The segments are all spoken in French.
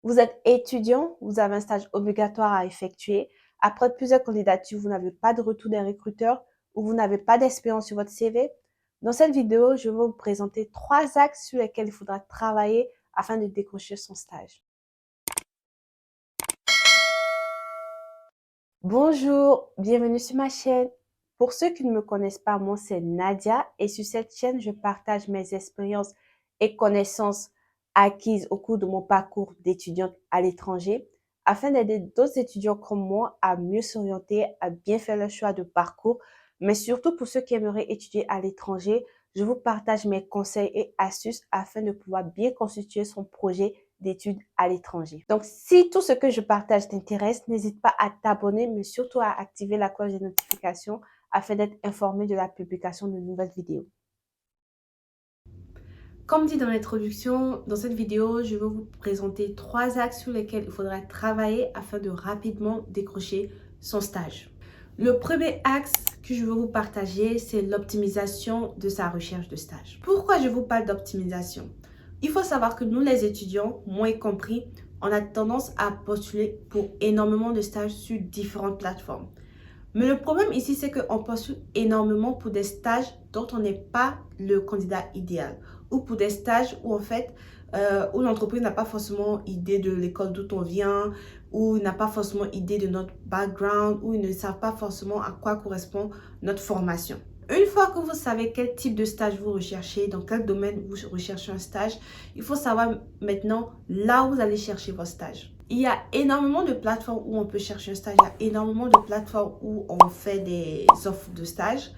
Vous êtes étudiant, vous avez un stage obligatoire à effectuer. Après plusieurs candidatures, vous n'avez pas de retour des recruteurs ou vous n'avez pas d'expérience sur votre CV. Dans cette vidéo, je vais vous présenter 3 axes sur lesquels il faudra travailler afin de décrocher son stage. Bonjour, bienvenue sur ma chaîne. Pour ceux qui ne me connaissent pas, moi c'est Nadia et sur cette chaîne, je partage mes expériences et connaissances acquises au cours de mon parcours d'étudiante à l'étranger afin d'aider d'autres étudiants comme moi à mieux s'orienter, à bien faire leur choix de parcours. Mais surtout pour ceux qui aimeraient étudier à l'étranger, je vous partage mes conseils et astuces afin de pouvoir bien constituer son projet d'études à l'étranger. Donc, si tout ce que je partage t'intéresse, n'hésite pas à t'abonner, mais surtout à activer la cloche de notification afin d'être informé de la publication de nouvelles vidéos. Comme dit dans l'introduction, dans cette vidéo, je vais vous présenter 3 axes sur lesquels il faudra travailler afin de rapidement décrocher son stage. Le premier axe que je veux vous partager, c'est l'optimisation de sa recherche de stage. Pourquoi je vous parle d'optimisation? Il faut savoir que nous, les étudiants, moi y compris, on a tendance à postuler pour énormément de stages sur différentes plateformes. Mais le problème ici, c'est qu'on postule énormément pour des stages dont on n'est pas le candidat idéal. Ou pour des stages où en fait, où l'entreprise n'a pas forcément idée de l'école d'où on vient, ou n'a pas forcément idée de notre background, ou ils ne savent pas forcément à quoi correspond notre formation. Une fois que vous savez quel type de stage vous recherchez, dans quel domaine vous recherchez un stage, il faut savoir maintenant là où vous allez chercher votre stage. Il y a énormément de plateformes où on peut chercher un stage, il y a énormément de plateformes où on fait des offres de stage.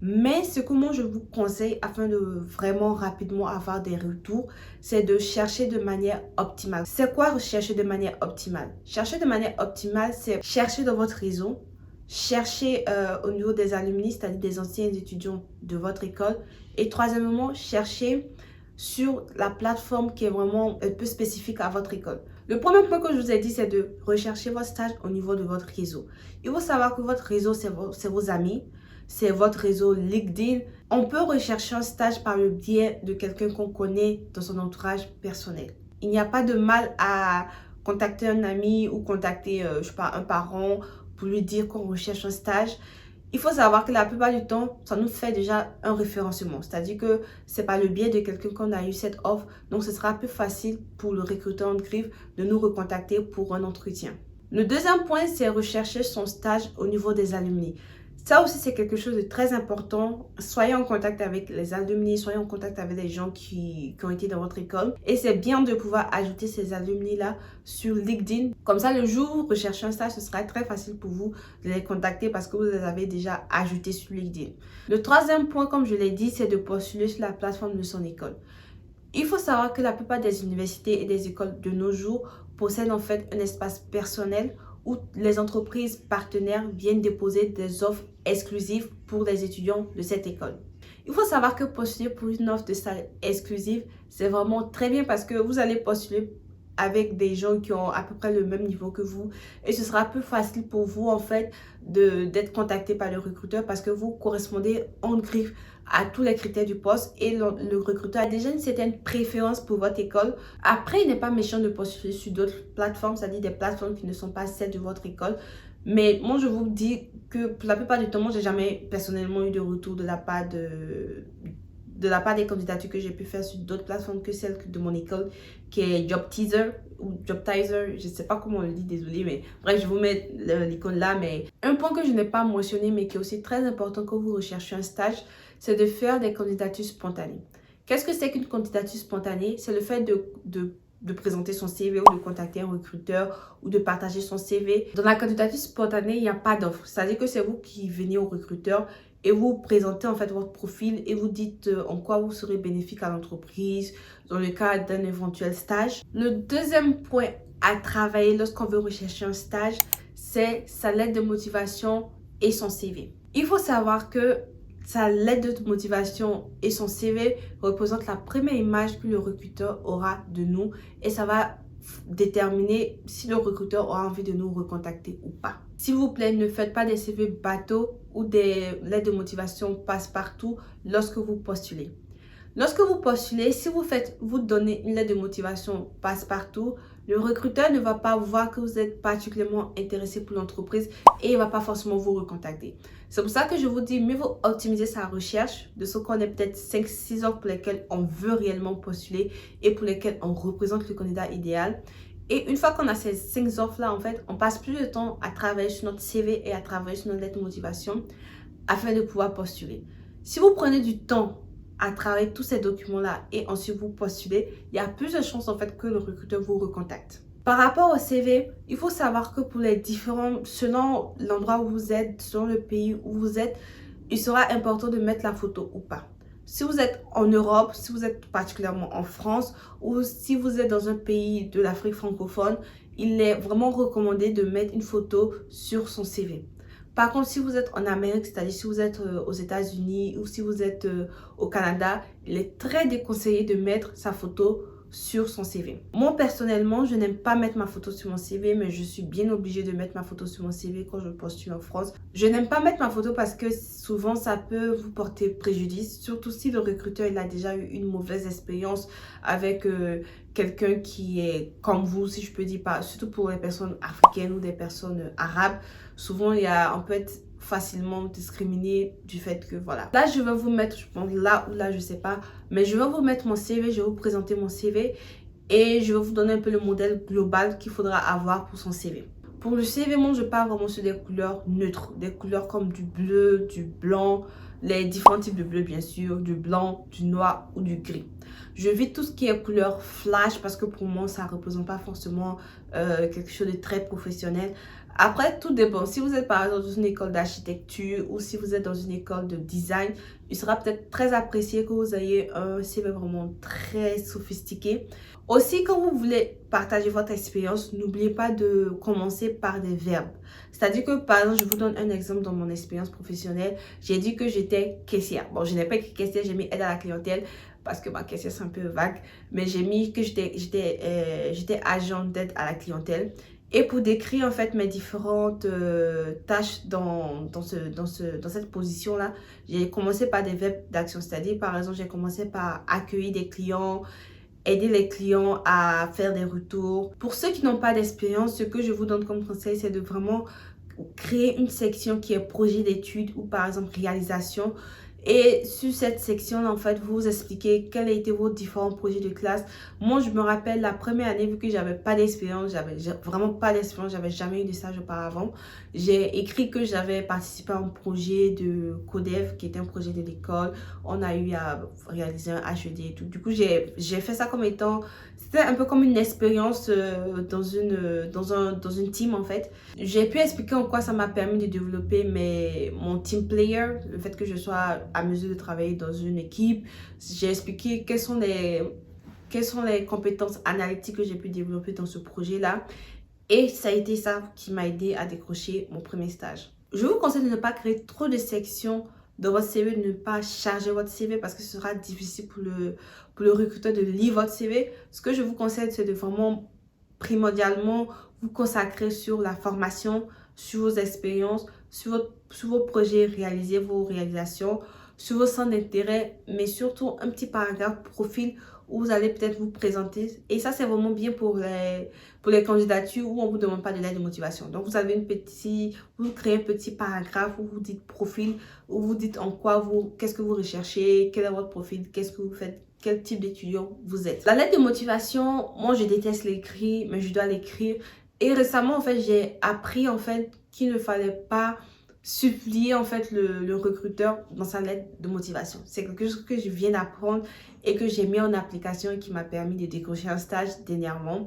Mais ce que moi je vous conseille afin de vraiment rapidement avoir des retours, c'est de chercher de manière optimale. C'est quoi rechercher de manière optimale? Chercher de manière optimale, c'est chercher dans votre réseau, chercher au niveau des alumni, c'est-à-dire des anciens étudiants de votre école. Et troisièmement, chercher sur la plateforme qui est vraiment un peu spécifique à votre école. Le premier point que je vous ai dit, c'est de rechercher votre stage au niveau de votre réseau. Il faut savoir que votre réseau, c'est vos amis, c'est votre réseau LinkedIn. On peut rechercher un stage par le biais de quelqu'un qu'on connaît dans son entourage personnel. Il n'y a pas de mal à contacter un ami ou contacter, je sais pas, un parent pour lui dire qu'on recherche un stage. Il faut savoir que la plupart du temps, ça nous fait déjà un référencement. C'est-à-dire que c'est par le biais de quelqu'un qu'on a eu cette offre. Donc, ce sera plus facile pour le recruteur en griffe de nous recontacter pour un entretien. Le deuxième point, c'est rechercher son stage au niveau des alumni. Ça aussi, c'est quelque chose de très important. Soyez en contact avec les alumni, soyez en contact avec les gens qui ont été dans votre école. Et c'est bien de pouvoir ajouter ces alumni-là sur LinkedIn. Comme ça, le jour où vous recherchez un stage, ce sera très facile pour vous de les contacter parce que vous les avez déjà ajoutés sur LinkedIn. Le troisième point, comme je l'ai dit, c'est de postuler sur la plateforme de son école. Il faut savoir que la plupart des universités et des écoles de nos jours possèdent en fait un espace personnel où les entreprises partenaires viennent déposer des offres exclusives pour les étudiants de cette école. Il faut savoir que postuler pour une offre de stage exclusive, c'est vraiment très bien parce que vous allez postuler avec des gens qui ont à peu près le même niveau que vous et ce sera plus facile pour vous en fait d'être contacté par le recruteur parce que vous correspondez en griffe à tous les critères du poste et le recruteur a déjà une certaine préférence pour votre école. Après, il n'est pas méchant de postuler sur d'autres plateformes, c'est-à-dire des plateformes qui ne sont pas celles de votre école. Mais moi, je vous dis que pour la plupart du temps, moi, j'ai jamais personnellement eu de retour de la part des candidatures que j'ai pu faire sur d'autres plateformes que celles de mon école, qui est Job Teaser ou Job Teaser, je ne sais pas comment on le dit, désolé, mais bref, je vous mets l'icône là. Mais un point que je n'ai pas mentionné, mais qui est aussi très important quand vous recherchez un stage, c'est de faire des candidatures spontanées. Qu'est-ce que c'est qu'une candidature spontanée? C'est le fait de présenter son CV ou de contacter un recruteur ou de partager son CV. Dans la candidature spontanée, il n'y a pas d'offre. C'est-à-dire que c'est vous qui venez au recruteur et vous présentez en fait votre profil et vous dites en quoi vous serez bénéfique à l'entreprise dans le cas d'un éventuel stage. Le deuxième point à travailler lorsqu'on veut rechercher un stage, c'est sa lettre de motivation et son CV. Il faut savoir que sa lettre de motivation et son CV représentent la première image que le recruteur aura de nous et ça va déterminer si le recruteur aura envie de nous recontacter ou pas. S'il vous plaît, ne faites pas des CV bateaux ou des lettres de motivation passe-partout lorsque vous postulez. Lorsque vous postulez, si vous donnez une lettre de motivation passe-partout, Le recruteur ne va pas voir que vous êtes particulièrement intéressé pour l'entreprise et il ne va pas forcément vous recontacter. C'est pour ça que je vous dis, mieux vaut optimiser sa recherche, de ce qu'on est peut-être 5-6 offres pour lesquelles on veut réellement postuler et pour lesquelles on représente le candidat idéal. Et une fois qu'on a ces 5 offres-là, en fait, on passe plus de temps à travailler sur notre CV et à travailler sur notre lettre de motivation afin de pouvoir postuler. Si vous prenez du temps à travailler tous ces documents-là et ensuite vous postulez, il y a plus de chances en fait que le recruteur vous recontacte. Par rapport au CV, il faut savoir que pour les différents, selon l'endroit où vous êtes, selon le pays où vous êtes, il sera important de mettre la photo ou pas. Si vous êtes en Europe, si vous êtes particulièrement en France ou si vous êtes dans un pays de l'Afrique francophone, il est vraiment recommandé de mettre une photo sur son CV. Par contre, si vous êtes en Amérique, c'est-à-dire si vous êtes aux États-Unis ou si vous êtes au Canada, il est très déconseillé de mettre sa photo sur son CV. Moi, personnellement, je n'aime pas mettre ma photo sur mon CV, mais je suis bien obligée de mettre ma photo sur mon CV quand je postule en France. Je n'aime pas mettre ma photo parce que souvent, ça peut vous porter préjudice, surtout si le recruteur il a déjà eu une mauvaise expérience avec quelqu'un qui est comme vous, si je peux dire, pas, surtout pour les personnes africaines ou des personnes arabes. Souvent, on peut être facilement discriminé du fait que voilà. Là, je vais vous mettre, je pense là ou là, je sais pas, mais je vais vous mettre mon CV, je vais vous présenter mon CV et je vais vous donner un peu le modèle global qu'il faudra avoir pour son CV. Pour le CV, moi, je pars vraiment sur des couleurs neutres, des couleurs comme du bleu, du blanc, les différents types de bleu bien sûr, du blanc, du noir ou du gris. Je vis tout ce qui est couleur flash parce que pour moi, ça ne représente pas forcément quelque chose de très professionnel. Après, tout dépend. Si vous êtes par exemple dans une école d'architecture ou si vous êtes dans une école de design, il sera peut-être très apprécié que vous ayez un CV vraiment très sophistiqué. Aussi, quand vous voulez partager votre expérience, n'oubliez pas de commencer par des verbes. C'est-à-dire que, par exemple, je vous donne un exemple dans mon expérience professionnelle. J'ai dit que j'étais caissière. Bon, je n'ai pas écrit caissière, j'ai mis aide à la clientèle parce que ma caissière, c'est un peu vague. Mais j'ai mis que j'étais agent d'aide à la clientèle. Et pour décrire en fait mes différentes tâches dans cette position-là, j'ai commencé par des verbes d'action. C'est-à-dire, par exemple, j'ai commencé par accueillir des clients, aider les clients à faire des retours. Pour ceux qui n'ont pas d'expérience, ce que je vous donne comme conseil, c'est de vraiment créer une section qui est projet d'études ou par exemple réalisation. Et sur cette section, en fait, vous expliquez quels étaient vos différents projets de classe. Moi, je me rappelle la première année, vu que j'avais pas d'expérience, j'avais vraiment pas d'expérience, j'avais jamais eu de stage auparavant. J'ai écrit que j'avais participé à un projet de CODEV, qui était un projet de l'école. On a eu à réaliser un HED et tout. Du coup, j'ai fait ça comme étant... C'était un peu comme une expérience dans une team en fait. J'ai pu expliquer en quoi ça m'a permis de développer mon team player, le fait que je sois à mesure de travailler dans une équipe. J'ai expliqué quelles sont les compétences analytiques que j'ai pu développer dans ce projet-là. Et ça a été ça qui m'a aidé à décrocher mon premier stage. Je vous conseille de ne pas créer trop de sections dans votre CV, de ne pas charger votre CV parce que ce sera difficile pour le recruteur de lire votre CV. Ce que je vous conseille, c'est de vraiment primordialement vous consacrer sur la formation, sur vos expériences, sur vos projets réalisés, vos réalisations, sur vos centres d'intérêt, mais surtout un petit paragraphe profil où vous allez peut-être vous présenter. Et ça, c'est vraiment bien pour les candidatures où on ne vous demande pas de lettre de motivation. Donc, vous créez un petit paragraphe où vous dites profil, où vous dites en quoi qu'est-ce que vous recherchez, quel est votre profil, qu'est-ce que vous faites, quel type d'étudiant vous êtes. La lettre de motivation, moi, je déteste l'écrire, mais je dois l'écrire. Et récemment, en fait, j'ai appris, en fait, qu'il ne fallait pas supplier, en fait, le recruteur dans sa lettre de motivation. C'est quelque chose que je viens d'apprendre et que j'ai mis en application et qui m'a permis de décrocher un stage dernièrement.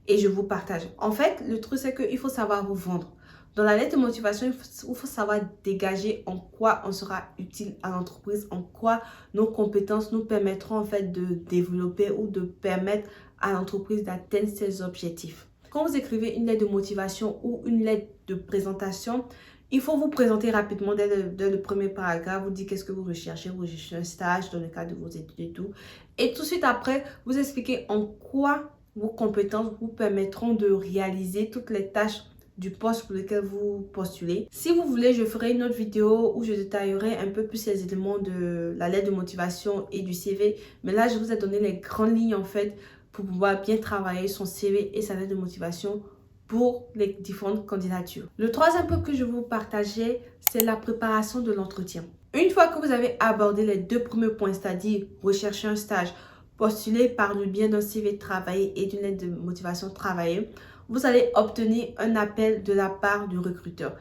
Et je vous partage. En fait, le truc, c'est qu'il faut savoir vous vendre. Dans la lettre de motivation, il faut savoir dégager en quoi on sera utile à l'entreprise, en quoi nos compétences nous permettront en fait de développer ou de permettre à l'entreprise d'atteindre ses objectifs. Quand vous écrivez une lettre de motivation ou une lettre de présentation, il faut vous présenter rapidement dès le premier paragraphe. Vous dites qu'est-ce que vous recherchez un stage dans le cadre de vos études et tout. Et tout de suite après, vous expliquez en quoi vos compétences vous permettront de réaliser toutes les tâches du poste pour lequel vous postulez. Si vous voulez, je ferai une autre vidéo où je détaillerai un peu plus les éléments de la lettre de motivation et du CV. Mais là, je vous ai donné les grandes lignes en fait pour pouvoir bien travailler son CV et sa lettre de motivation pour les différentes candidatures. Le troisième point que je vais vous partager, c'est la préparation de l'entretien. Une fois que vous avez abordé les deux premiers points, c'est-à-dire rechercher un stage, postuler par le biais d'un CV travaillé et d'une lettre de motivation travaillée, vous allez obtenir un appel de la part du recruteur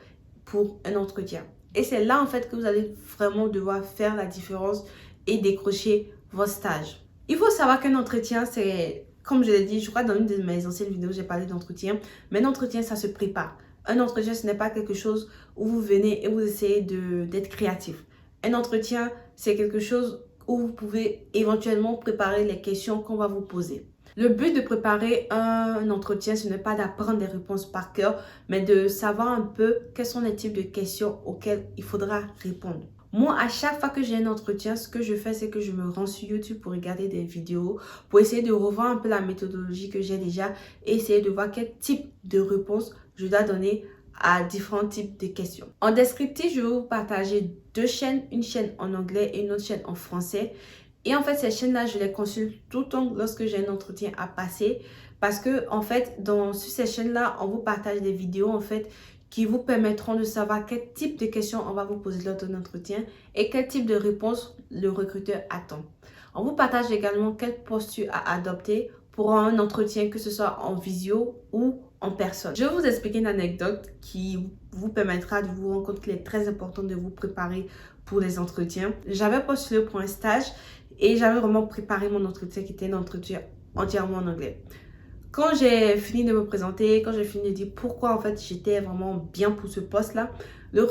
pour un entretien. Et c'est là en fait que vous allez vraiment devoir faire la différence et décrocher votre stage. Il faut savoir qu'un entretien, c'est, comme je l'ai dit, je crois dans une de mes anciennes vidéos, j'ai parlé d'entretien, mais un entretien, ça se prépare. Un entretien, ce n'est pas quelque chose où vous venez et vous essayez d'être créatif. Un entretien, c'est quelque chose où vous pouvez éventuellement préparer les questions qu'on va vous poser. Le but de préparer un entretien, ce n'est pas d'apprendre des réponses par cœur, mais de savoir un peu quels sont les types de questions auxquelles il faudra répondre. Moi, à chaque fois que j'ai un entretien, ce que je fais, c'est que je me rends sur YouTube pour regarder des vidéos, pour essayer de revoir un peu la méthodologie que j'ai déjà et essayer de voir quel type de réponse je dois donner à différents types de questions. En descriptif, je vais vous partager deux chaînes, une chaîne en anglais et une autre chaîne en français. Et en fait, ces chaînes-là, je les consulte tout le temps lorsque j'ai un entretien à passer. Parce que, en fait, sur ces chaînes-là, on vous partage des vidéos, en fait, qui vous permettront de savoir quel type de questions on va vous poser lors d'un entretien et quel type de réponse le recruteur attend. On vous partage également quelle posture à adopter pour un entretien, que ce soit en visio ou en personne. Je vais vous expliquer une anecdote qui vous permettra de vous rendre compte qu'il est très important de vous préparer pour les entretiens. J'avais postulé pour un stage et j'avais vraiment préparé mon entretien qui était un entretien entièrement en anglais. Quand j'ai fini de me présenter, quand j'ai fini de dire pourquoi en fait j'étais vraiment bien pour ce poste-là, le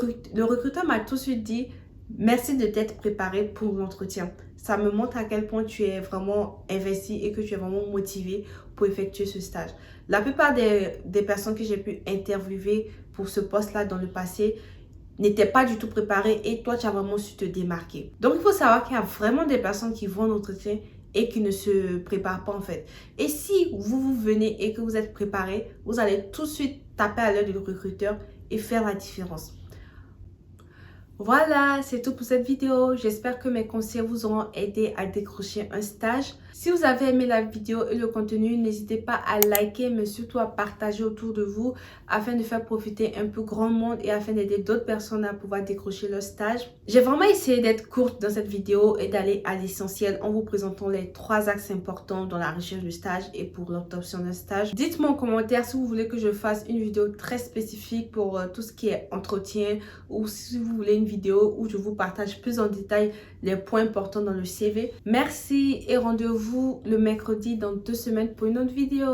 recruteur m'a tout de suite dit « Merci de t'être préparé pour l'entretien. Ça me montre à quel point tu es vraiment investi et que tu es vraiment motivé pour effectuer ce stage. » La plupart des personnes que j'ai pu interviewer pour ce poste-là dans le passé n'étaient pas du tout préparées et toi, tu as vraiment su te démarquer. Donc, il faut savoir qu'il y a vraiment des personnes qui vont en entretien et qui ne se préparent pas en fait. Et si vous venez et que vous êtes préparé, vous allez tout de suite taper à l'œil du recruteur et faire la différence. Voilà, c'est tout pour cette vidéo. J'espère que mes conseils vous auront aidé à décrocher un stage. Si vous avez aimé la vidéo et le contenu, n'hésitez pas à liker, mais surtout à partager autour de vous afin de faire profiter un peu grand monde et afin d'aider d'autres personnes à pouvoir décrocher leur stage. J'ai vraiment essayé d'être courte dans cette vidéo et d'aller à l'essentiel en vous présentant les 3 axes importants dans la recherche de stage et pour l'obtention d'un stage. Dites-moi en commentaire si vous voulez que je fasse une vidéo très spécifique pour tout ce qui est entretien ou si vous voulez une vidéo où je vous partage plus en détail les points importants dans le CV. Merci et rendez-vous le mercredi dans 2 semaines pour une autre vidéo.